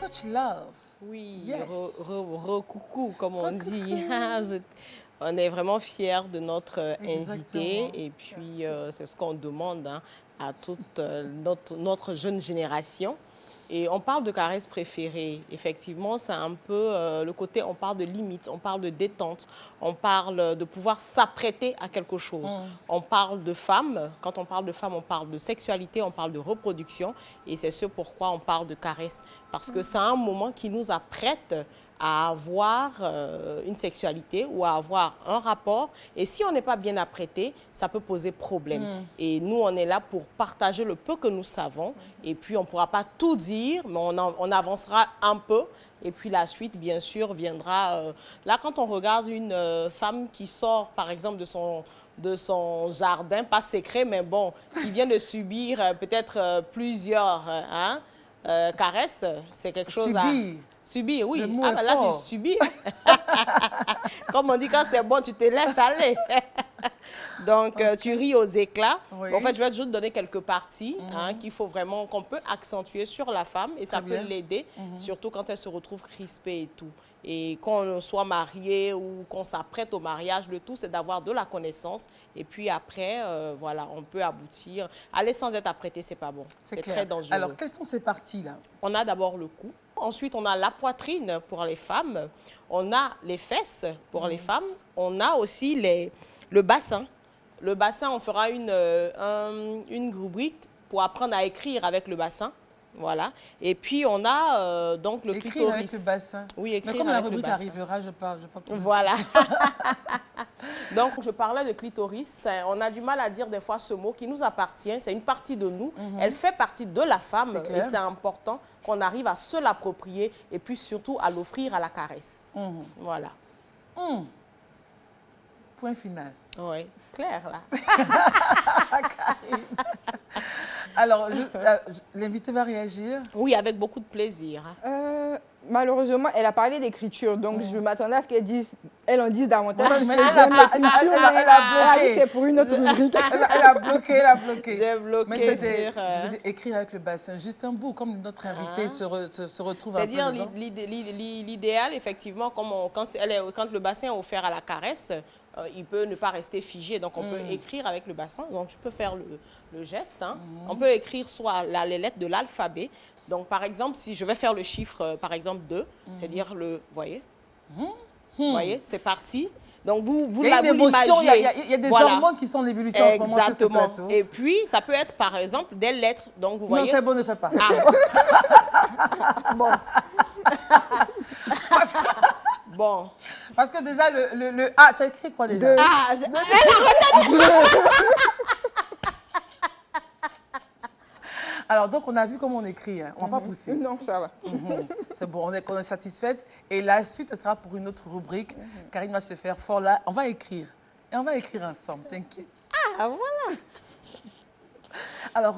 much love. Oui, Yes. coucou, comme on dit. On est vraiment fiers de notre invité et puis c'est ce qu'on demande hein, à toute notre jeune génération. Et on parle de caresses préférées. Effectivement, c'est un peu le côté, on parle de limites, on parle de détente, on parle de pouvoir s'apprêter à quelque chose. On parle de femmes. Quand on parle de femmes, on parle de sexualité, on parle de reproduction. Et c'est ce pourquoi on parle de caresses. Parce que c'est un moment qui nous apprête à avoir une sexualité ou à avoir un rapport. Et si on n'est pas bien apprêté, ça peut poser problème. Et nous, on est là pour partager le peu que nous savons. Et puis, on ne pourra pas tout dire, mais on avancera un peu. Et puis, la suite, bien sûr, viendra... là, quand on regarde une femme qui sort, par exemple, de son jardin, pas secret, mais bon, qui vient de subir peut-être plusieurs caresses, c'est quelque chose à... Subir, oui. Le mot Ah, est ben là, tu fort. subis. Comme on dit, quand c'est bon, tu te laisses aller. Donc, tu ris aux éclats. Oui. Bon, en fait, je vais juste donner quelques parties qu'il faut vraiment, qu'on peut accentuer sur la femme et ça peut l'aider, surtout quand elle se retrouve crispée et tout. Et qu'on soit marié ou qu'on s'apprête au mariage, le tout, c'est d'avoir de la connaissance. Et puis après, voilà, on peut aboutir. Aller sans être apprêté, c'est pas bon. C'est très dangereux. Alors, quelles sont ces parties-là? On a d'abord le cou. Ensuite, on a la poitrine pour les femmes. On a les fesses pour les femmes. On a aussi le bassin. Le bassin, on fera une rubrique pour apprendre à écrire avec le bassin. Voilà. Et puis, on a donc le Écrire clitoris. avec le bassin. Oui, écrire mais comme avec la rubrique le bassin. arrivera, je parle. Voilà. Donc, je parlais de clitoris. On a du mal à dire des fois ce mot qui nous appartient. C'est une partie de nous. Elle fait partie de la femme. Et c'est important qu'on arrive à se l'approprier et puis surtout à l'offrir à la caresse. Voilà. Point final. Oui, clair là. Alors, l'invité va réagir? Oui, avec beaucoup de plaisir. Malheureusement, elle a parlé d'écriture, donc je m'attendais à ce qu'elle en dise davantage. Ouais, Parce mais que j'aime l'écriture, mais elle a dit que c'est pour une autre rubrique. Elle a bloqué. J'ai bloqué. Mais c'était écrire avec le bassin, juste un bout, comme notre invité se retrouve un peu dedans. C'est-à-dire l'idéal, effectivement, quand le bassin est offert à la caresse, il peut ne pas rester figé. Donc, on peut écrire avec le bassin. Donc, je peux faire le geste. Hein. On peut écrire soit les lettres de l'alphabet. Donc, par exemple, si je vais faire le chiffre, par exemple, 2, c'est-à-dire vous voyez? Vous voyez, c'est parti. Donc, vous l'imaginez. Il y a des hormones qui sont en ébullition en ce moment sur ce plateau. Et puis, ça peut être, par exemple, des lettres. Donc, vous voyez... Non, c'est bon, ne fais pas. Bon. Bon. Parce que déjà, le A, tu as écrit quoi déjà? Alors, donc, on a vu comment on écrit. Hein. On ne va pas pousser. Non, ça va. C'est bon, on est satisfaite. Et la suite, ce sera pour une autre rubrique. Karine va se faire fort là. On va écrire. Et on va écrire ensemble, t'inquiète. Ah, voilà. Alors,